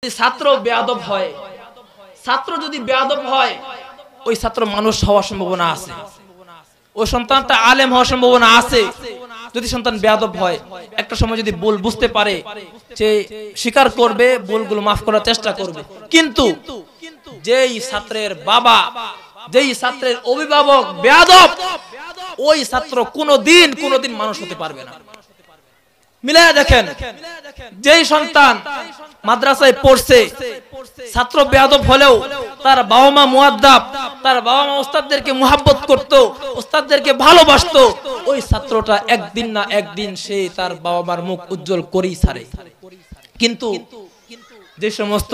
ছাত্র বেয়াদব হয়, ছাত্র যদি বেয়াদব হয় ওই ছাত্র মানুষ হওয়ার সম্ভাবনা আছে, ওই সন্তানটা আলেম হওয়ার সম্ভাবনা আছে। যদি সন্তান বেয়াদব হয় একটা সময় যদি ভুল বুঝতে পারে সে স্বীকার করবে, ভুলগুলো মাফ করার চেষ্টা করবে। কিন্তু যেই ছাত্রের বাবা, যেই ছাত্রের অভিভাবক বেয়াদব, ওই ছাত্র কোনোদিন মানুষ হতে পারবে না। মিলায়া দেখেন, যেই সন্তান মাদ্রাসায় পড়ছে, ছাত্র বেয়াদব হলেও তার বাবা মা মুআদ্দাব, তার বাবা মা উস্তাদদেরকে মুহাব্বত করত, উস্তাদদেরকে ভালোবাসতো, ওই ছাত্রটা একদিন না একদিন সে তার বাবা মার মুখ উজ্জ্বল করেই ছাড়ে। কিন্তু যে সমস্ত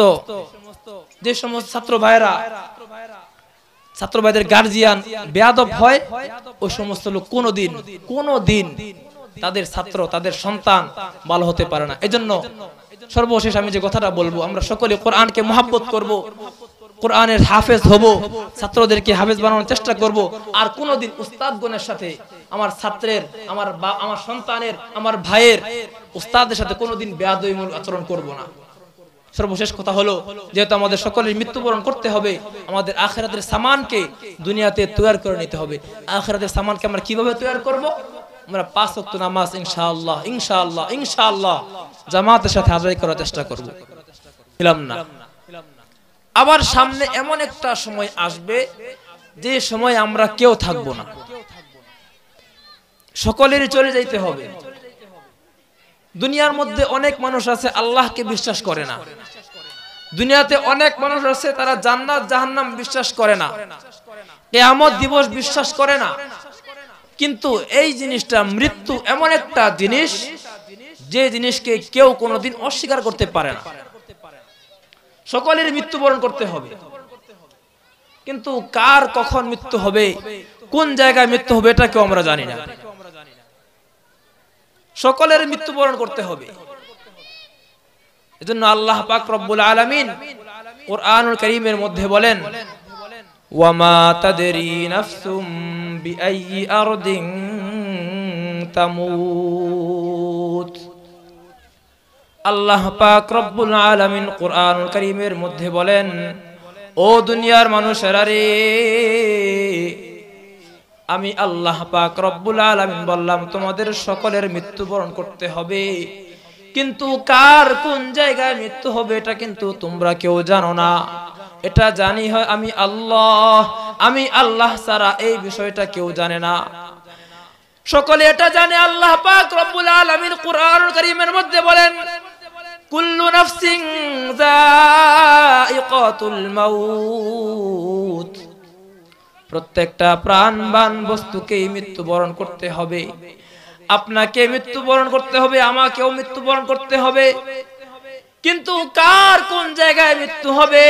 ছাত্র ভাইদের গার্জিয়ান বেয়াদব হয়, ওই সমস্ত লোক কোনোদিন তাদের ছাত্র, তাদের সন্তান ভালো হতে পারে না। এজন্য সর্বশেষ আমি যে কথাটা বলবো, আমরা সকলে কোরআনকে মুহাব্বত করব, কোরআনের হাফেজ হব, ছাত্রদেরকে হাফেজ বানানোর চেষ্টা করব। আর কোনোদিন উস্তাদগণের সাথে আমার ছাত্রের, আমার সন্তানের, আমার ভাইয়ের উস্তাদের সাথে কোনোদিন বেয়াদবিমূলক আচরণ করব না। সর্বশেষ কথা হলো, যেহেতু আমাদের সকলের মৃত্যুবরণ করতে হবে, আমাদের আখিরাতের সামানকে দুনিয়াতে তৈরি করে নিতে হবে। আখিরাতের সামানকে আমরা কিভাবে তৈরি করব? আমরা 5 ওয়াক্ত নামাজ ইনশাআল্লাহ জামাতের সাথে আদায় করার চেষ্টা করব। ছিলাম না। আবার সামনে এমন একটা সময় আসবে যে সময় আমরা কেউ থাকবো না, সকলেরই চলে যাইতে হবে। দুনিয়ার মধ্যে অনেক মানুষ আছে আল্লাহকে বিশ্বাস করে না, দুনিয়াতে অনেক মানুষ আছে তারা জান্নাত জাহান্নাম বিশ্বাস করে না, কিয়ামত দিবস বিশ্বাস করে না। কিন্তু এই জিনিসটা, মৃত্যু এমন একটা জিনিস যে জিনিসকে কেউ কোনোদিন অস্বীকার করতে পারে না। সকলের মৃত্যুবরণ করতে হবে, কিন্তু কার কখন মৃত্যু হবে, কোন জায়গায় মৃত্যু হবে, এটা কেউ আমরা জানি না। সকলের মৃত্যুবরণ করতে হবে। এজন্য আল্লাহ পাক রব্বুল আলামিন কুরআনুল কারীমের মধ্যে বলেন, ওয়ামা তাদরি নাফসুম বিআইয়ি আরদিন তামুত। আল্লাহ পাক রব্বুল আলামিন কুরআনুল কারীমের মধ্যে বলেন, ও দুনিয়ার মানুষেরা রে, আমি আল্লাহ পাক রব্বুল আলামিন বললাম তোমাদের সকলের মৃত্যুবরণ করতে হবে, কিন্তু কার কোন জায়গায় মৃত্যু হবে এটা কিন্তু তোমরা কেউ জানো না। এটা জানি হয় আমি আল্লাহ ছাড়া এই বিষয়টা কেউ জানে না। সকলে এটা জানে, আল্লাহ পাক রব্বুল আলামিন কুরআনুল কারীমের মধ্যে বলেন, কুল্লু নাফসিন যায়িকাতুল মাউত। প্রত্যেকটা প্রাণবান বস্তুকেই মৃত্যুবরণ করতে হবে। আপনাকে মৃত্যুবরণ করতে হবে, আমাকেও মৃত্যুবরণ করতে হবে, কিন্তু কার কোন জায়গায় মৃত্যু হবে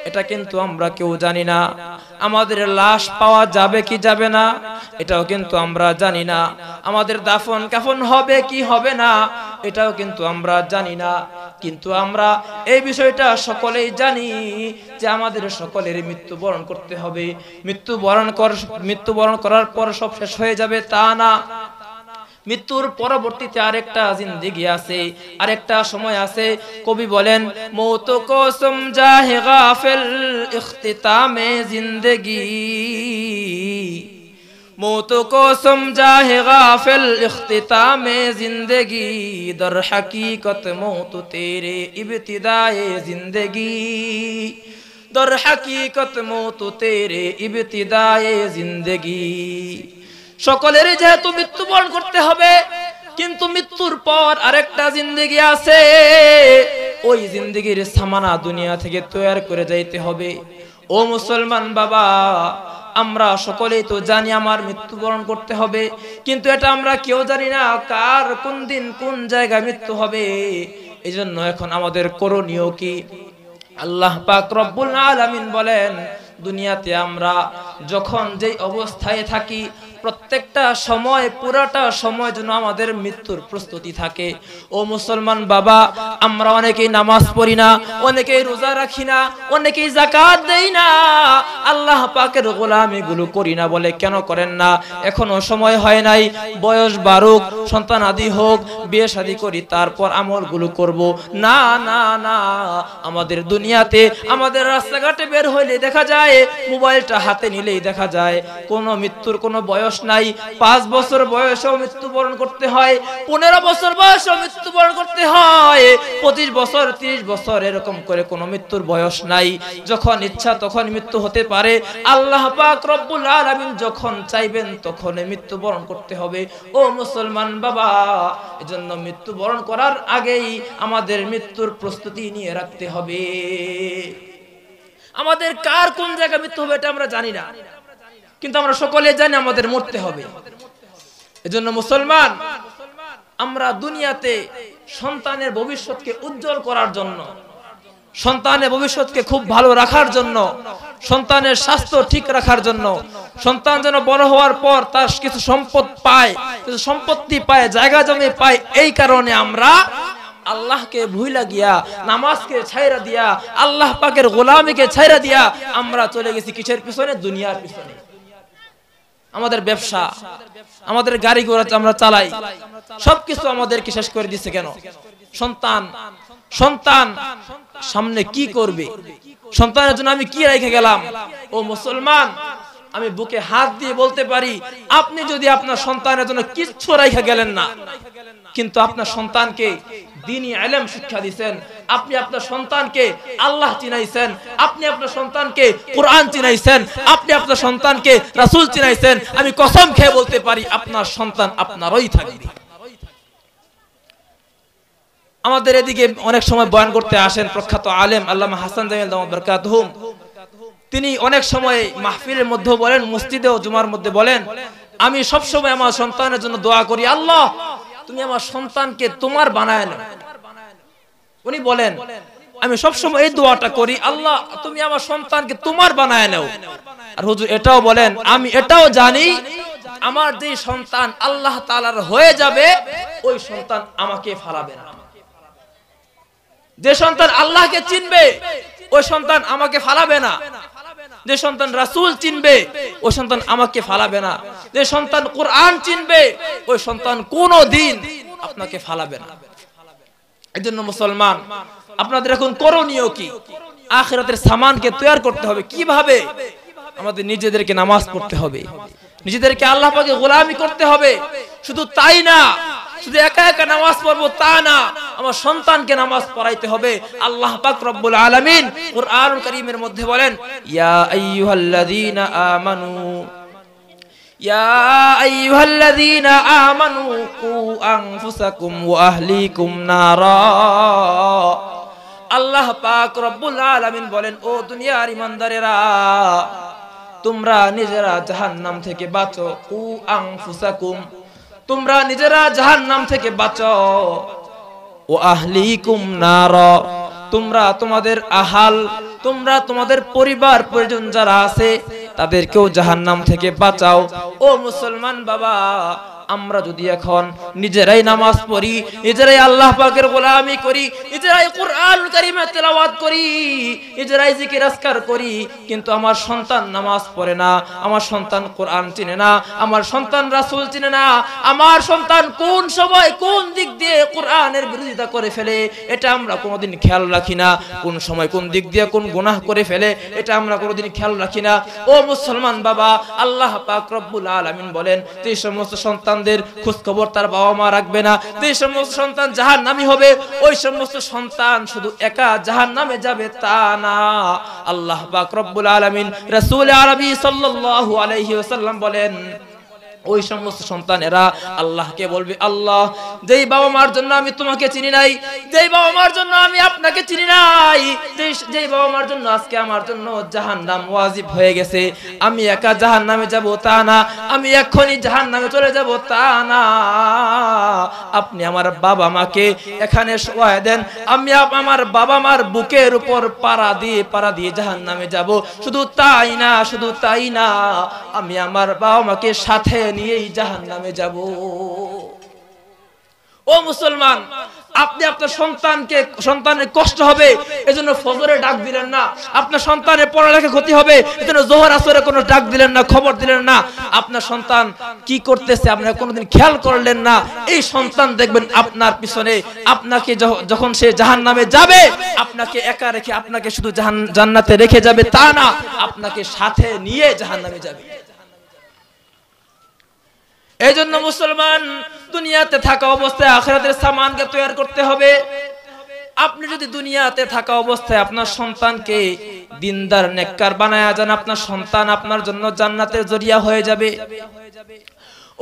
এটা কিন্তু আমরা কেউ জানি না। আমাদের লাশ পাওয়া যাবে কি যাবে না এটাও কিন্তু আমরা জানি না। আমাদের দাফন কাফন হবে কি হবে না এটাও কিন্তু আমরা জানি না। কিন্তু আমরা এই বিষয়টা সকলেই জানি যে আমাদের সকলের মৃত্যুবরণ করতে হবে। মৃত্যুবরণ করার পর সব শেষ হয়ে যাবে তা না। মৃত্যুর পরবর্তীতে আরেকটা জিন্দেগি আছে, আরেকটা সময় আছে। কবি বলেন, মৌত কো সমঝা হে গাফিল ইখতিতামে জিন্দেগি, মৌত কো সমঝা হে গাফিল ইখতিতামে জিন্দেগি, দর হकीकत মৌত তেরে ইবতিদায়ে জিন্দেগি, দর হकीकत মৌত তেরে ইবতিদায়ে জিন্দেগি। সকলের যেহেতু মৃত্যুবরণ করতে হবে, কিন্তু মৃত্যুর পর আরেকটা জিন্দেগি আছে। ওই জিন্দেগির সামানা দুনিয়া থেকে তৈরি করে যাইতে হবে। ও মুসলমান বাবা, আমরা সকলেই তো জানি আমার মৃত্যুবরণ করতে হবে, কিন্তু এটা আমরা কেউ জানি না কার কোন দিন কোন জায়গায় মৃত্যু হবে। এজন্য এখন আমাদের করণীয় কি? আল্লাহ পাক রব্বুল আলামিন বলেন, দুনিয়াতে আমরা যখন যেই অবস্থায় থাকি প্রত্যেকটা সময় পুরাটা সময় যেন আমাদের মৃত্যুর প্রস্তুতি থাকে। ও মুসলমান বাবা, আমরা অনেকেই নামাজ পড়ি না, অনেকেই রোজা রাখি না, অনেকেই যাকাত দেই না, আল্লাহ পাকের গোলামিগুলো করি না বলে কেন করেন না? এখনো সময় হয় নাই, বয়স বাড়ুক, সন্তান আদি হোক, বিয়ে শাদী করি, তারপর আমলগুলো করব। না না না, আমাদের দুনিয়াতে আমাদের রাস্তাঘাটে বের হইলে দেখা যায়, মোবাইলটা হাতে নিলেই দেখা যায় কোনো মৃত্যুর কোনো বয়স নাই। 5 বছর বয়সেও মৃত্যুবরণ করতে হয়, 15 বছর বয়সেও মৃত্যুবরণ করতে হয়, 25 বছর 30 বছর এরকম করে কোনো মৃত্যুর বয়স নাই। যখন ইচ্ছা তখন মৃত্যু হতে পারে। আল্লাহ পাক রব্বুল আলামিন যখন চাইবেন তখন মৃত্যুবরণ করতে হবে। ও মুসলমান বাবা, এজন্য মৃত্যুবরণ করার আগেই আমাদের মৃত্যুর প্রস্তুতি নিয়ে রাখতে হবে। আমাদের কার কোন জায়গায় মৃত্যু হবে এটা আমরা জানি না, কিন্তু আমরা সকলে জানি আমাদের মরতে হবে। এজন্য মুসলমান, আমরা দুনিয়াতে সন্তানের ভবিষ্যৎকে উজ্জ্বল করার জন্য, সন্তানের ভবিষ্যৎকে খুব ভালো রাখার জন্য, সন্তানের স্বাস্থ্য ঠিক রাখার জন্য, সন্তান যেন বড় হওয়ার পর তার কিছু সম্পদ পায়, কিছু সম্পত্তি পায়, জায়গা জমি পায়, এই কারণে আমরা আল্লাহকে ভুইলা গিয়া, নামাজকে ছাইরা দিয়া, আল্লাহ পাকের গোলামিকে ছাইরা দিয়া আমরা চলে গেছি কিসের পিছনে? দুনিয়ার পিছনে। আমাদের ব্যবসা, আমাদের গাড়ি ঘোড়া আমরা চালাই, সবকিছু আমাদেরকে শেষ করে দিচ্ছে কেন? সন্তান। সন্তান সামনে কি করবে? সন্তানের জন্য আমি কি রেখে গেলাম? ও মুসলমান, আমি বুকে হাত দিয়ে বলতে পারি, আপনি যদি আপনার সন্তানের জন্য কিচ্ছু রেখে গেলেন না, কিন্তু আপনার সন্তানকে দ্বীনি ইলম শিক্ষা দিবেন, আপনি আপনার সন্তানকে আল্লাহ চিনাইছেন, আপনি আপনার সন্তানকে কোরআন চিনাইছেন, আপনি আপনার সন্তানকে রাসূল চিনাইছেন, আমি কসম খেয়ে বলতে পারি আপনার সন্তান আপনারই থাকবে। আমাদের এদিকে অনেক সময় বয়ান করতে আসেন প্রখ্যাত আলেম আল্লামা হাসান জামিল দামাত বারাকাতুহুম। তিনি অনেক সময় মাহফিলের মধ্যে বলেন, মসজিদে ও জুমার মধ্যে বলেন, আমি সব সময় আমার সন্তানের জন্য দোয়া করি, আল্লাহ তুমি আমার সন্তানকে তোমার বানায় নাও। উনি বলেন, আমি সব সময় এই দোয়াটা করি, আল্লাহ তুমি আমার সন্তানকে তোমার বানায় নাও। আর হুজুর এটাও বলেন, আমি এটাও জানি আমার যে সন্তান আল্লাহ তাআলার হয়ে যাবে, ওই সন্তান আমাকে ফালাবে না। যে সন্তান আল্লাহকে চিনবে, ওই সন্তান আমাকে ফালাবে না। যে সন্তান রাসূল চিনবে, ওই সন্তান আমাকে ফালাবে না। যে সন্তান কোরআন চিনবে, ওই সন্তান কোনোদিন আপনাকে ফালাবে না। এজন্য মুসলমান, আপনাদের এখন করণীয় কি? আখিরাতের সামানকে তৈরি করতে হবে। কিভাবে? আমাদের নিজেদেরকে নামাজ পড়তে হবে, নিজেদেরকে আল্লাহ পাকের গোলামি করতে হবে। শুধু তাই না, শুধু একা একা নামাজ পড়বো তা না, আমার সন্তানকে নামাজ পড়াইতে হবে। আল্লাহ পাক রব্বুল আলামিন কুরআনুল কারীমের মধ্যে বলেন, ইয়া আইয়ুহাল্লাযীনা আমানু, ইয়া আইয়ুহাল্লাযীনা আমানু কু আনফুসাকুম ওয়া আহলিকুম নারা। আল্লাহ পাক রব্বুল আলামিন বলেন, ও দুনিয়ার ঈমানদারেরা, তোমরা নিজেরা জাহান্নাম থেকে বাঁচো। কু আনফুসাকুম, তোমরা নিজেরা জাহান্নাম থেকে বাঁচো। ও আহলিকুম নার, তোমরা তোমাদের আহাল, তোমরা তোমাদের পরিবার পরিজন যারা আছে তাদেরকেও জাহান্নাম থেকে বাঁচাও। ও মুসলমান বাবা, আমরা যদি এখন নিজেরাই নামাজ পড়ি, নিজেরাই আল্লাহ পাকের গোলামি করি, নিজেরাই কুরআনুল কারীমের তেলাওয়াত করি, নিজেরাই জিকির আজকার করি, কিন্তু আমার সন্তান নামাজ পড়ে না, আমার সন্তান কোরআন চিনে না, আমার সন্তান রাসূল চিনে না, আমার সন্তান কোন সময় কোন দিক দিয়ে কোরআনের বিরোধিতা করে ফেলে এটা আমরা কোনোদিন খেয়াল রাখি না, কোন সময় কোন দিক দিয়ে কোন গুনাহ করে ফেলে এটা আমরা কোনোদিন খেয়াল রাখি না। ও মুসলমান বাবা, আল্লাহ পাক রব্বুল আলামিন বলেন, যে সমস্ত সন্তানদের খোঁজ খবর তার বাবা মা রাখবে না, যে সমস্ত সন্তান জাহান্নামী হবে, ওই সমস্ত সন্তান শুধু একা জাহান্নামে যাবে তা না। আল্লাহ পাক রব্বুল আলামিন রাসূল আরবি সাল্লাল্লাহু আলাইহি ওয়াসাল্লাম বলেন, ওই সমস্ত সন্তানেরা আল্লাহকে বলবে, আল্লাহ যেই বাবা মার জন্য আমি তোমাকে চিনি নাই, যেই বাবা মার জন্য আমি আপনাকে চিনি নাই, যেই যেই বাবা মার জন্য আজকে আমার জন্য জাহান্নাম ওয়াজিব হয়ে গেছে, আমি একা জাহান্নামে যাব তা না, আমি এখনই জাহান্নামে চলে যাব তা না। আপনি আমার বাবা মাকে এখানে শোয়ায় দেন, আমি আমার বাবা মার বুকের উপর পাড়া দিয়ে জাহান্নামে যাব। শুধু তাই না, আমি আমার বাবা মাকে সাথে নিয়েই জাহান্নামে যাব। ও মুসলমান, আপনি আপনার সন্তানের কষ্ট হবে এজন্য ফজরে ডাক দিলেন না, আপনার সন্তানের পড়ালেখা ক্ষতি হবে এজন্য জোহর আসরে কোনো ডাক দিলেন না, খবর দিলেন না। আপনার সন্তান কি করতেছে আপনারা কোনোদিন খেয়াল করলেন না। এই সন্তান দেখবেন আপনার পিছনে, আপনাকে যখন সে জাহান্নামে যাবে, আপনাকে একা রেখে, আপনাকে শুধু জান্নাতে রেখে যাবে তা না, আপনাকে সাথে নিয়ে জাহান্নামে যাবে। এই জন্য মুসলমান, দুনিয়াতে থাকা অবস্থায় আখিরাতের সামানকে তৈরি করতে হবে। আপনি যদি দুনিয়াতে থাকা অবস্থায় আপনার সন্তানকে দিনদার নেককার বানায়া যান, আপনার সন্তান আপনার জন্য জান্নাতের জরিয়া হয়ে যাবে।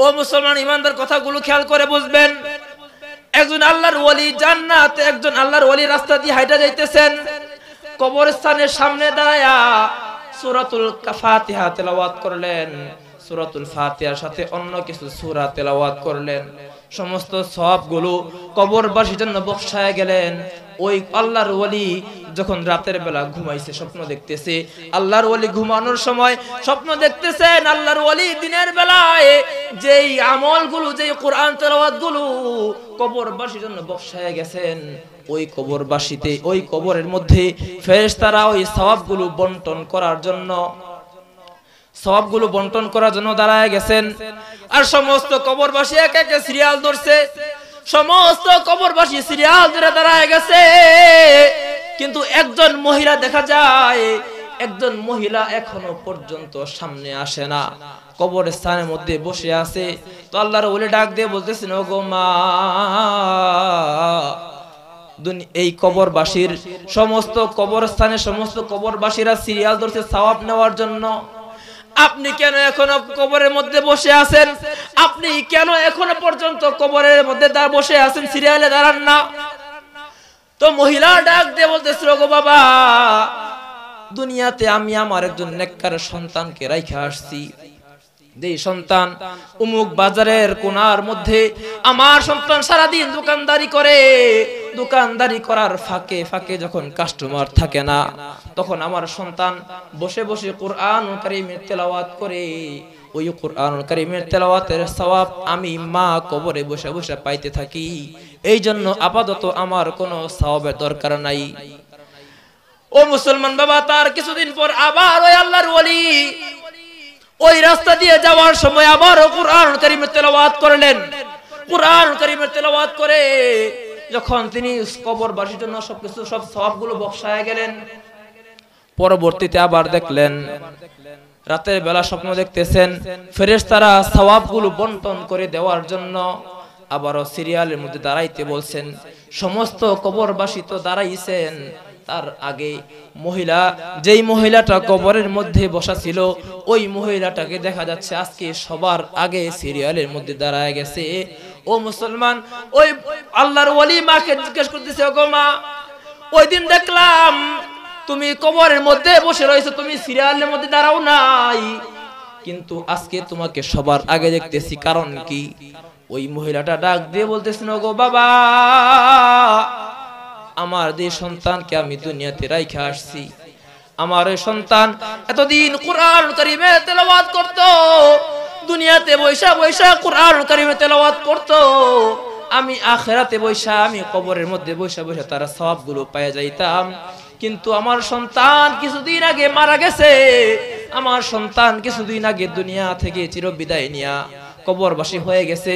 ও মুসলমান ইমানদার, কথাগুলো খেয়াল করে বুঝবেন। একজন আল্লাহর ওলি জান্নাতে, একজন আল্লাহর ওলি রাস্তা দিয়ে হাইটা যাইতেছেন, কবরস্থানের সামনে দাঁড়ায়া সূরাতুল ফাতিহা তেলাওয়াত করলেন, সূরাতুল ফাতিহার সাথে অন্য কিছু সূরা তেলাওয়াত করলেন। সমস্ত সওয়াবগুলো কবরবাসীর জন্য বক্সায় গেলেন। ওই আল্লাহর ওলি যখন রাতের বেলা ঘুমাইছে, স্বপ্ন দেখতেছে। আল্লাহর ওলি ঘুমানোর সময় স্বপ্ন দেখতেছেন, আল্লাহর ওলি দিনের বেলায় যেই আমলগুলো, যেই কোরআন তেলাওয়াতগুলো কবরবাসীর জন্য বক্সায় গেছেন, ওই কবরবাসীতে, ওই কবরের মধ্যে ফেরেশতারা ওই সওয়াবগুলো বন্টন করার জন্য দাঁড়ায় গেছেন। আর সমস্ত কবরবাসী এক এক সিরিয়াল ধরছে, সমস্ত কবরবাসী সিরিয়াল ধরে দাঁড়ায় গেছে। কিন্তু একজন মহিলা দেখা যায়, একজন মহিলা এখনো পর্যন্ত সামনে আসে না, কবরস্থানের মধ্যে বসে আছে। তো আল্লাহর ওলি ডাক দিয়ে বলতেছেন, ও গো মা, এই কবরবাসীর সমস্ত কবরস্থানের সমস্ত কবরবাসীরা সিরিয়াল ধরছে সওয়াব নেওয়ার জন্য, আপনি কেন এখনো কবরের মধ্যে বসে আছেন? আপনি কেন এখনো পর্যন্ত কবরের মধ্যে বসে আছেন, সিরিয়ালে দাঁড়ান না? তো মহিলা ডাক দিয়ে বলতেছিল, গো বাবা, দুনিয়াতে আমি আমার একজন নেককার সন্তানকে রাইখা আসছি। যেই সন্তান অমুক বাজারের কোনার মধ্যে, আমার সন্তান সারাদিন দোকানদারি করে, দোকানদারি করার ফাঁকে ফাঁকে যখন কাস্টমার থাকে না, তখন আমার সন্তান বসে বসে কোরআনুল কারীমের তেলাওয়াত করে। ওই কোরআনুল কারীমের তেলাওয়াতের সওয়াব আমি মা কবরে বসে বসে পাইতে থাকি। এই জন্য আপাতত আমার কোনো সওয়াবের দরকার নাই। ও মুসলমান বাবা, তার কিছুদিন পর আবার ওই আল্লাহর ওলি ওই রাস্তা দিয়ে যাওয়ার সময় আবারও কোরআনুল কারীমের তেলাওয়াত করলেন। কোরআনুল কারীমের তেলাওয়াত করে যখন তিনি কবরবাসীর জন্য সব সওয়াবগুলো বক্সায় গেলেন, পরবর্তীতে আবার দেখলেন রাতের বেলা স্বপ্ন দেখতেছেন, ফেরেশতারা সওয়াবগুলো বন্টন করে দেওয়ার জন্য আবারও সিরিয়ালের মধ্যে দাঁড়াইতে বলছেন। সমস্ত কবরবাসী তো দাঁড়াইছেন, তার আগে যেই মহিলাটা কবরের মধ্যে বসা ছিল, ওই মহিলাটাকে দেখা যাচ্ছে আজকে সবার আগে সিরিয়ালের মধ্যে দাঁড়ায় গেছে। ও মুসলমান, ওই আল্লাহর ওলি মাকে জিজ্ঞেস করতেছে, গো মা, ওই দিন দেখলাম তুমি কবরের মধ্যে বসে রয়েছো, তুমি সিরিয়ালের মধ্যে দাঁড়াও নাই, কিন্তু আজকে তোমাকে সবার আগে দেখতেছি, কারণ কি? ওই মহিলাটা ডাক দিয়ে বলতেছেন, গো বাবা, আমার যে সন্তানকে আমি দুনিয়াতে রাইখা আসছি, আমার ওই সন্তান এতদিন কোরআনুল কারীমে তেলাওয়াত করত, দুনিয়াতে বৈশা বৈশা কোরআনুল কারীমে তেলাওয়াত করত, আমি আখিরাতে বৈশা, আমি কবরের মধ্যে বৈশা বৈশা তার সওয়াবগুলো পেয়ে যাইতাম। কিন্তু আমার সন্তান কিছুদিন আগে মারা গেছে, আমার সন্তান কিছুদিন আগে দুনিয়া থেকে চিরবিদায় নিয়া কবরবাসী হয়ে গেছে।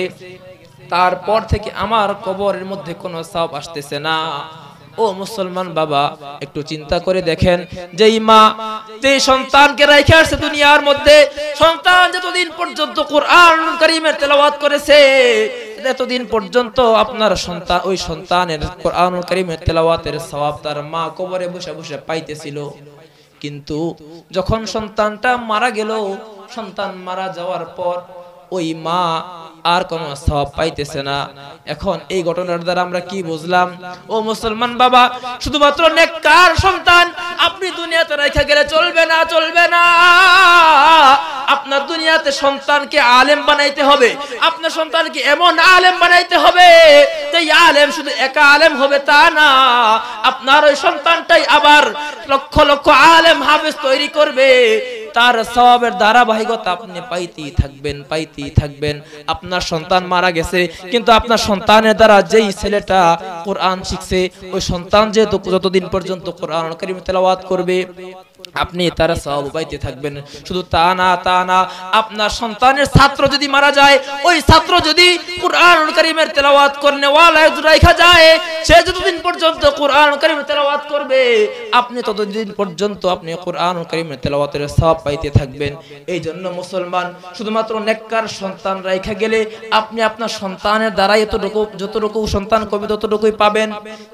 তারপর থেকে আমার কবরের মধ্যে কোনো সওয়াব আসতেছে না। ও মুসলমান বাবা, একটু চিন্তা করে দেখেন, যেই মা যেই সন্তানকে রেখে আসছে দুনিয়ার মধ্যে, সন্তান যতদিন পর্যন্ত কোরআনুল কারীমের তেলাওয়াত করেছে, এতদিন পর্যন্ত আপনার সন্তান, ওই সন্তানের কোরআনুল কারীমের তেলাওয়াতের সওয়াব তার মা কবরে বসে বসে পাইতেছিল। কিন্তু যখন সন্তানটা মারা গেল, সন্তান মারা যাওয়ার পর ওই মা আর কোনো সওয়াব পাইতেছে না। এখন এই ঘটনার দ্বারা আমরা কি বুঝলাম? ও মুসলমান বাবা, শুধুমাত্র নেককার সন্তান আপনি দুনিয়াতে রেখে গেলে চলবে না, চলবে না। আপনার দুনিয়াতে সন্তানকে আলেম বানাইতে হবে, আপনার সন্তানকে এমন আলেম বানাইতে হবে যে আলেম শুধু একা আলেম হবে তা না, আপনার ওই সন্তানটাই আবার লক্ষ লক্ষ আলেম হাফেজ তৈরি করবে। তার সওয়াবের ধারাবাহিকতা আপনি পাইতেই থাকবেন, পাইতেই থাকবেন। আপনার সন্তান মারা গেছে, কিন্তু আপনার সন্তানের দ্বারা যেই ছেলেটা কোরআন শিখছে, ওই সন্তান যে যতদিন পর্যন্ত কোরআন কারীম তেলাওয়াত করবে আপনি তার সওয়াব পাইতে থাকবেন। শুধু তা না, তা না, আপনার সন্তানের ছাত্র যদি মারা যায়, ওই ছাত্র যদি কোরআন কারীমের তেলাওয়াত করনে ওয়ালা রাখা যায়, সে যতদিন পর্যন্ত কোরআন কারীমের তেলাওয়াত করবে আপনি ততদিন পর্যন্ত আপনি কোরআন কারীমের তেলাওয়াতের সওয়াব পাইতে থাকবেন। এই জন্য মুসলমান, শুধুমাত্র নেককার সন্তান রাখা গেলে আপনি আপনার সন্তানের দ্বারা যতটুকু সন্তান করবে ততটুকুই পাবেন।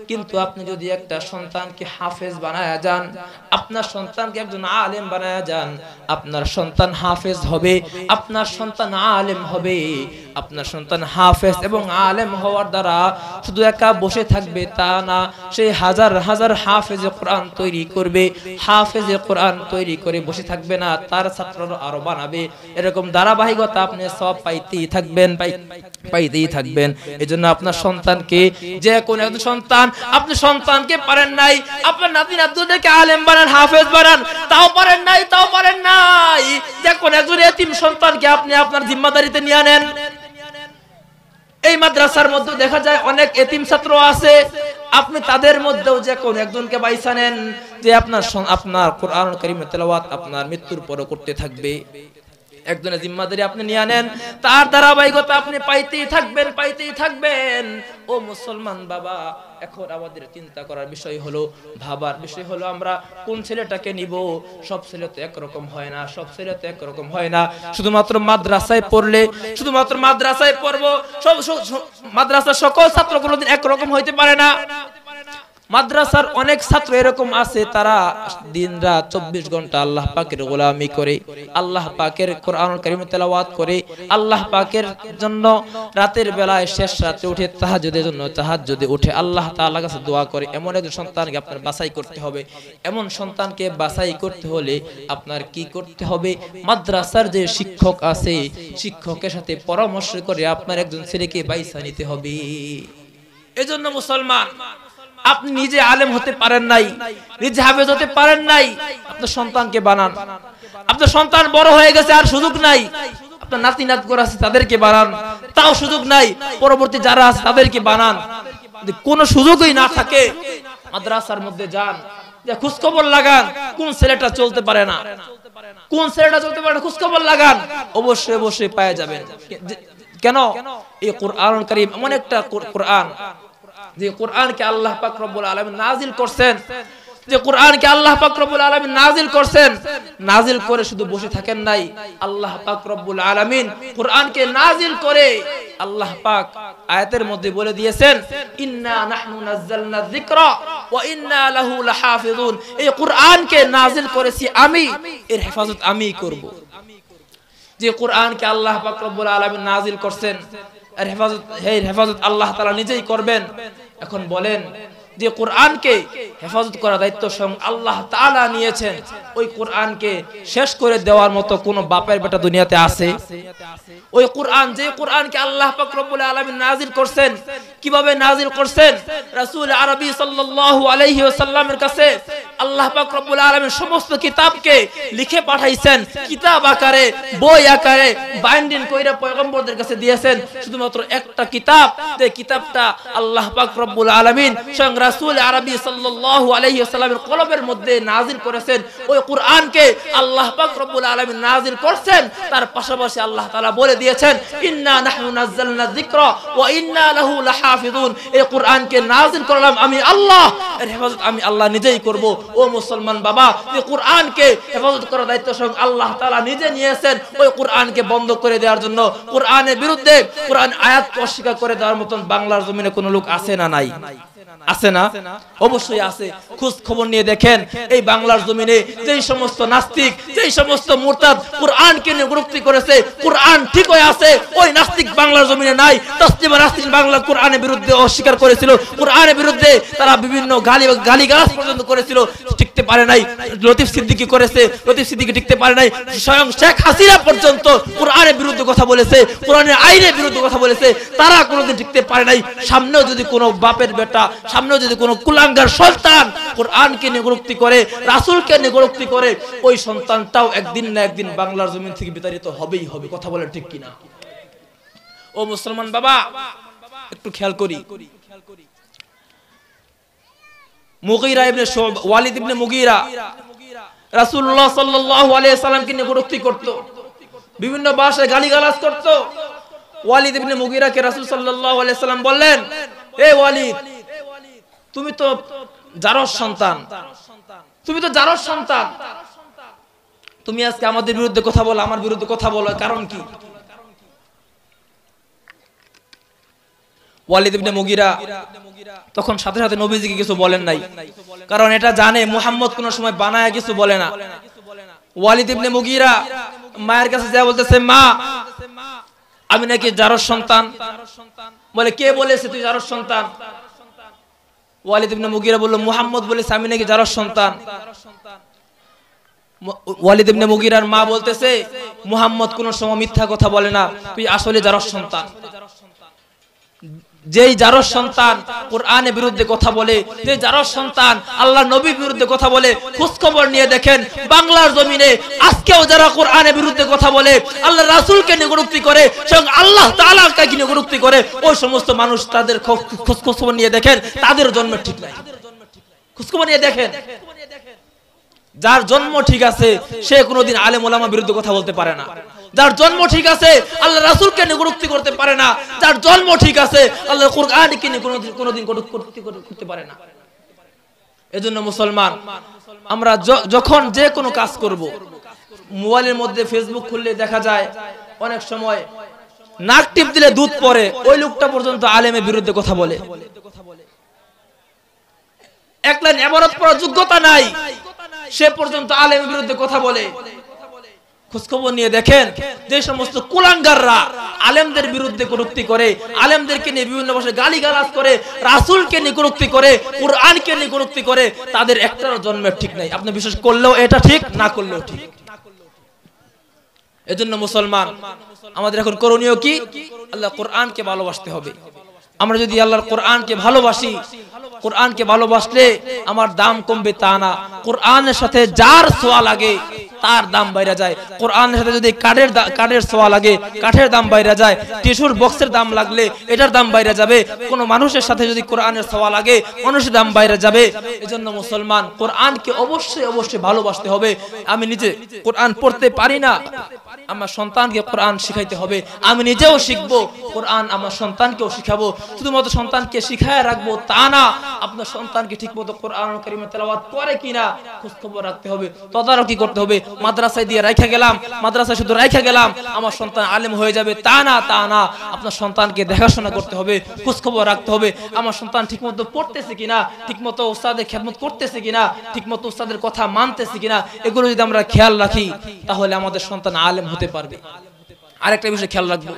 কিন্তু আপনি যদি একটা সন্তানকে হাফেজ বানায়া যান, আপনার সন্তানকে একজন আলেম বানায়া যান, আপনার সন্তান হাফেজ হবে, আপনার সন্তান আলেম হবে। আপনার সন্তান হাফেজ এবং আলেম হওয়ার দ্বারা শুধু একা বসে থাকবে তা না, সে হাজার হাজার হাফেজে কোরআন তৈরি করবে। হাফেজে কোরআন তৈরি করে বসে থাকবে না, তার ছাত্ররা আরো বানাবে। এরকম ধারাবাহিকতা আপনি সব পাইতেই থাকবেন, পাইতেই থাকবেন। এজন্য আপনার সন্তানকে, যে কোন একজন সন্তান, আপনি সন্তানকে পারেন নাই, আপনার নাতি নাতনিকে আলেম বানান, হাফেজ বানান, তাও পারেন নাই, তাও পারেন নাই, যে কোন একজন এতিম সন্তানকে আপনি আপনার জিম্মাদারিতে নিয়ে নেন। এই মাদ্রাসার মধ্যে দেখা যায় অনেক এতিম ছাত্র আছে, আপনি তাদের মধ্যেও যে কোন একজনকে বাইছা নেন, যে আপনার কোরআন কারীমের তেলাওয়াত আপনার মৃত্যুর পরও করতে থাকবে। একজনের জিম্মাদারি আপনি নিয়ে নেন, তার ধারাবাহিকতা আপনি পাইতেই থাকবেন, পাইতেই থাকবেন। ও মুসলমান বাবা, এখন আমাদের চিন্তা করার বিষয় হলো, ভাবার বিষয় হলো, আমরা কোন ছেলেটাকে নিব। সব ছেলে তো একরকম হয় না, সব ছেলে তো একরকম হয় না। শুধুমাত্র মাদ্রাসায় পড়লে, শুধুমাত্র মাদ্রাসায় পড়বো, মাদ্রাসার সকল ছাত্র কোনোদিন একরকম হইতে পারে না। মাদ্রাসার অনেক ছাত্র এরকম আছে, তারা দিনরাত 24 ঘন্টা আল্লাহ পাকের গোলামি করে, আল্লাহ পাকের কোরআন কারীম তেলাওয়াত করে, আল্লাহ পাকের জন্য রাতের বেলায় শেষ রাতে উঠে তাহাজ্জুদের জন্য তাহাজ্জুদে উঠে আল্লাহ তাআলার কাছে দোয়া করে। এমন একজন সন্তানকে আপনার বাছাই করতে হবে। এমন সন্তানকে বাছাই করতে হলে আপনার কি করতে হবে? মাদ্রাসার যে শিক্ষক আছে, শিক্ষকের সাথে পরামর্শ করে আপনার একজন ছেলেকে বাইছা নিতে হবে। এজন্য মুসলমান, আপনি নিজে আলেম হতে পারেন নাই, নিজে হাফেজ হতে পারেন নাই, আপনার সন্তানকে বানান। আপনার সন্তান বড় হয়ে গেছে, আর সুযোগ নাই, আপনার নাতি নাতনি আছে তাদেরকে বানান, তাও সুযোগ নাই। পরবর্তী যারা আছে তাদেরকে বানান। যদি কোনো সুযোগই না থাকে, মাদ্রাসার মধ্যে যান, যে খোঁজখবর লাগান, কোন ছেলেটা চলতে পারে না, কোন ছেলেটা চলতে পারে না, খোঁজখবর লাগান, অবশ্যই অবশ্যই পেয়ে যাবেন। কেন? এই কোরআন কারীম এমন একটা কোরআন, যে কোরআনকে আল্লাহ পাক রব্বুল আলামিন নাজিল করছেন, যে কোরআনকে আল্লাহ পাক রব্বুল আলামিন নাজিল করছেন, নাজিল করে শুধু বসে থাকেন নাই। আল্লাহ পাক রব্বুল আলামিন কোরআনকে নাজিল করে আল্লাহ পাক আয়াতের মধ্যে বলে দিয়েছেন, ইন্না নাহনু নাযালনা যিকরা ওয়া ইন্না লাহু লাহাফিজুন। এই কোরআনকে নাজিল করেছি আমি, এর হেফাজত আমিই করব। যে কোরআনকে আল্লাহ পাক রব্বুল আলামিন নাজিল করছেন, এর হেফাজত আল্লাহ তাআলা নিজেই করবেন। এখন বলেন, যে কোরআনকে হেফাজত করার দায়িত্ব স্বয়ং আল্লাহ তাআলা নিয়েছেন, ওই কোরআনকে শেষ করে দেওয়ার মতো কোন বাপের বেটা দুনিয়াতে আছে? ওই কোরআন, যে কোরআনকে আল্লাহ পাক রব্বুল আলামিন নাজিল করছেন, কিভাবে নাজিল করছেন? রাসূল আরবি সাল্লাল্লাহু আলাইহি ওয়াসাল্লামের কাছে আল্লাহ পাক রব্বুল আলামিন সমস্ত কিতাবকে লিখে পাঠাইছেন, কিতাব আকারে, বই আকারে বাইন্ডিং কইরা পয়গম্বরদের কাছে দিয়েছেন। শুধুমাত্র একটা কিতাব, যে কিতাবটা আল্লাহ পাক রব্বুল আলামিন স্বয়ং রাসূল আরবি সাল্লাল্লাহু আলাইহি ওয়াসাল্লামের কলবের মধ্যে নাজিল করেছেন। ওই কোরআনকে আল্লাহ পাক রব্বুল আলামিন নাজিল করছেন, তার পাশাপাশি আল্লাহ তাআলা বলে দিয়েছেন, ইন্না নাহনু নাযালনা যিকরা ওয়া ইন্না লাহু লাহাফিজুন। এই কোরআনকে নাজিল করলাম আমি আল্লাহ, এর হেফাজত আমি আল্লাহ নিজেই করব। ও মুসলমান বাবা, এই কোরআনকে হেফাজত করার দায়িত্ব স্বয়ং আল্লাহ তাআলা নিজে নিয়েছেন। ওই কোরআনকে বন্ধ করে দেওয়ার জন্য, কোরআনের বিরুদ্ধে কোরআন আয়াত অস্বীকার করে দেওয়ার মতন বাংলার জমিনে কোনো লোক আছে না নাই? আছে না? অবশ্যই আছে। খোঁজ খবর নিয়ে দেখেন এই বাংলার জমিনে যেই সমস্ত নাস্তিক, যেই সমস্ত মুরতাদ কুরআনকে নিয়ে কটূক্তি করেছে, কুরআন ঠিক হয়ে আছে, ওই নাস্তিক বাংলার জমিনে নাই। তাসলিমা নাসরিন বাংলা কুরআনের বিরুদ্ধে অস্বীকার করেছিল, কুরআনের বিরুদ্ধে তারা বিভিন্ন গালিগালাজ পর্যন্ত করেছিল, টিকতে পারে নাই। লতিফ সিদ্দিকী করেছে, লতিফ সিদ্দিকী টিকতে পারে নাই। স্বয়ং শেখ হাসিনা পর্যন্ত কুরআনের বিরুদ্ধে কথা বলেছে, কুরআনের আইনের বিরুদ্ধে কথা বলেছে, তারা কোনোদিন টিকতে পারে নাই। সামনেও যদি কোনো বাপের বেটা, সামনেও যদি কোনো কুলাঙ্গার সন্তান কুরআনকে নিয়ে কটূক্তি করে, রাসূলকে নিয়ে কটূক্তি করে, ওই সন্তানটাও একদিন না একদিন বাংলার জমিন থেকে বিতাড়িত হবেই হবে। কথা বলেন ঠিক কিনা? ও মুসলমান বাবা, একটু খেয়াল করি। মুগীরা ইবনে শুবা, ওয়ালিদ ইবনে মুগীরা রাসূলুল্লাহ সাল্লাল্লাহু আলাইহি সাল্লামকে নিয়ে কটূক্তি করত, বিভিন্ন ভাষায় গালিগালাজ করত। ওয়ালিদ ইবনে মুগীরাকে রাসূল সাল্লাল্লাহু আলাইহি সাল্লাম বললেন, এ ওয়ালিদ, তুমি তো জারস সন্তান, তুমি তো জারস সন্তান, তুমি আজকে আমাদের বিরুদ্ধে কথা বলো, আমার বিরুদ্ধে কথা বলো, কারণ কি? ওয়ালিদ ইবনে মুগীরা তখন সাথে সাথে নবীজিকে কিছু বলেন নাই, কারণ এটা জানে মুহাম্মদ কোন সময় বানায় কিছু বলে না। ওয়ালিদ ইবনে মুগীরা মায়ের কাছে যা বলতেছে, মা আমি নাকি জারস সন্তান। বলে, কে বলেছে তুই জারস সন্তান? ওয়ালিদ ইবনে মুগীরা বলল, মুহাম্মদ বলেছে আমি নাকি জারস সন্তান। ওয়ালিদ ইবনে মুগীরার মা বলতেছে, মুহাম্মদ কোন সময় মিথ্যা কথা বলে না, তুই আসলে জারস সন্তান। যেই জারস সন্তান কুরআনের বিরুদ্ধে কথা বলে, যে জারস সন্তান আল্লাহর নবীর বিরুদ্ধে কথা বলে, খোঁজ খবর নিয়ে দেখেন বাংলার জমিনে আজকেও যারা কুরআনের বিরুদ্ধে কথা বলে, আল্লাহর রাসূলকে নিয়ে কটূক্তি করে, স্বয়ং আল্লাহ তাআলাকে নিয়ে কটূক্তি করে, ওই সমস্ত মানুষ তাদের খোঁজ খবর নিয়ে দেখেন তাদের জন্ম ঠিক নাই। খোঁজ খবর নিয়ে দেখেন, যার জন্ম ঠিক আছে সে কোনোদিন আলেম ওলামার বিরুদ্ধে কথা বলতে পারে না। যার জন্ম ঠিক আছে আল্লাহ রাসূলকে নিয়ে কটূক্তি করতে পারে না। যার জন্ম ঠিক আছে আল্লাহর কুরআনকে নিয়ে কোনোদিন কটূক্তি করতে পারে না। এজন্য মুসলমান, আমরা যখন যে কোনো কাজ করব, মোবাইলের মধ্যে ফেসবুক খুললে দেখা যায় অনেক সময় নাক টিপ দিলে দুধ পড়ে, ওই লোকটা পর্যন্ত আলেমের বিরুদ্ধে কথা বলে। এক লাইন ইবারত পড়ার যোগ্যতা নাই, সে পর্যন্ত আলেমের বিরুদ্ধে কথা বলে। খোঁজখবর নিয়ে দেখেন যে সমস্ত কুলাঙ্গাররা আলেমদের বিরুদ্ধে কটূক্তি করে, আলেমদেরকে নিয়ে বিভিন্ন ভাষায় গালিগালাজ করে, রাসূলকে নিয়ে কটূক্তি করে, কুরআনকে নিয়ে কটূক্তি করে, তাদের একটার জন্মের ঠিক নাই। আপনি বিশ্বাস করলেও এটা ঠিক, না করলেও ঠিক। এজন্য মুসলমান, আমাদের এখন করণীয় কি? আল্লাহ কুরআনকে ভালোবাসতে হবে। আমরা যদি আল্লাহর কুরআনকে ভালোবাসি, কুরআনকে ভালোবাসলে আমার দাম কমবে তা না। কুরআনের সাথে যার ছোঁয়া লাগে তার দাম বাইরে যায়। কোরআনের সাথে যদি কাঠের ছোঁয়া লাগে, কাঠের দাম বাইরে যায়। টিস্যুর বক্সের দাম লাগলে এটার দাম বাইরে যাবে। কোনো মানুষের সাথে যদি কোরআনের ছোঁয়া লাগে, মানুষের দাম বাইরে যাবে। এজন্য মুসলমান, কোরআনকে অবশ্যই অবশ্যই ভালোবাসতে হবে। আমি নিজে কোরআন পড়তে পারি না, আমার সন্তানকে কোরআন শিখাইতে হবে। আমি নিজেও শিখবো, কোরআন আমার সন্তানকেও শিখাবো। শুধুমাত্র সন্তানকে শিখায় রাখবো তা না, আপনার সন্তানকে ঠিকমতো কোরআন কারীম তেলাওয়াত করে কিনা খোঁজ খবর রাখতে হবে, তদারকি করতে হবে। মাদ্রাসায় দিয়ে রাখা গেলাম, মাদ্রাসায় শুধু রাখা গেলাম, আমার সন্তান আলেম হয়ে যাবে তা না, তা না। আপনার সন্তানকে দেখাশোনা করতে হবে, খোঁজ খবর রাখতে হবে। আমার সন্তান ঠিকমতো পড়তেছে কিনা, ঠিকমতো উস্তাদের খেদমত করতেছে কিনা, ঠিকমতো উস্তাদের কথা মানতেছে কিনা, এগুলো যদি আমরা খেয়াল রাখি তাহলে আমাদের সন্তান আলেম হতে পারবে। আরেকটা বিষয় খেয়াল রাখবো,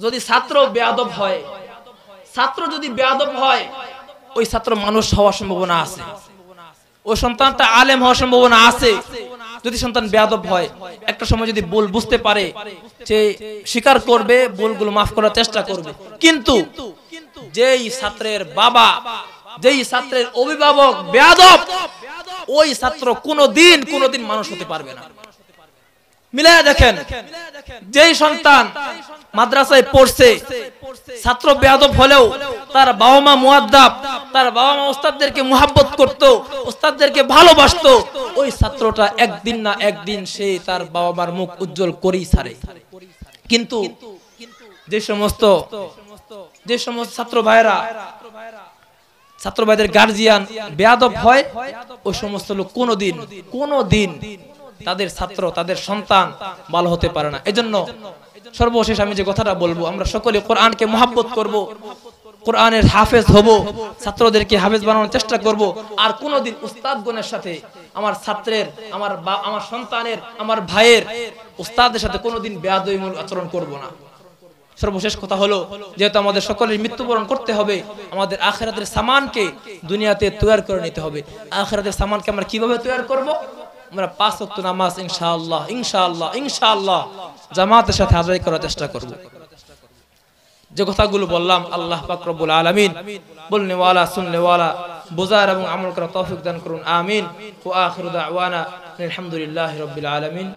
যদি ছাত্র বেয়াদব হয়, ছাত্র যদি বেয়াদব হয়, ওই ছাত্র মানুষ হওয়ার সম্ভাবনা আছে, ওই সন্তানটা আলেম হওয়ার সম্ভাবনা আছে। যদি সন্তান বেয়াদব হয়, একটা সময় যদি ভুল বুঝতে পারে, সে স্বীকার করবে, ভুলগুলো মাফ করার চেষ্টা করবে। কিন্তু যেই ছাত্রের বাবা, যেই ছাত্রের অভিভাবক বেয়াদব, ওই ছাত্র কোনোদিন মানুষ হতে পারবে না। মিলায়া দেখেন, যেই সন্তান মাদ্রাসায় পড়ছে, ছাত্র বেয়াদব হলেও তার বাবা মা মুআদ্দাব, তার বাবা মা উস্তাদদেরকে মুহাব্বত করত, উস্তাদদেরকে ভালোবাসতো, ওই ছাত্রটা একদিন না একদিন সে তার বাবা মার মুখ উজ্জ্বল করেই ছাড়ে। কিন্তু যে সমস্ত ছাত্র ভাইদের গার্জিয়ান বেয়াদব হয়, ওই সমস্ত লোক কোনোদিন তাদের ছাত্র, তাদের সন্তান ভালো হতে পারে না। এজন্য সর্বশেষ আমি যে কথাটা বলবো, আমরা সকলে কোরআনকে মুহাব্বত করব, কোরআনের হাফেজ হব, ছাত্রদেরকে হাফেজ বানানোর চেষ্টা করব। আর কোনোদিন উস্তাদগণের সাথে আমার ছাত্রের, আমার সন্তানের, আমার ভাইয়ের উস্তাদের সাথে কোনোদিন বেয়াদবিমূলক আচরণ করব না। সর্বশেষ কথা হলো, যেহেতু আমাদের সকলের মৃত্যুবরণ করতে হবে, আমাদের আখিরাতের সামানকে দুনিয়াতে তৈরি করে নিতে হবে। আখিরাতের সামানকে আমরা কিভাবে তৈরি করব? আমরা 5 ওয়াক্ত নামাজ ইনশাআল্লাহ ইনশাআল্লাহ ইনশাআল্লাহ জামাতের সাথে আদায় করার চেষ্টা করব। যে কথাগুলো বললাম, আল্লাহ পাক রব্বুল আলামিন বলনে ওয়ালা শুননে ওয়ালা বুঝার এবং আমল করার তৌফিক দান করুন। আমিন। ওয়া আখিরু দাওয়ানা আলহামদুলিল্লাহি রাব্বিল আলামিন।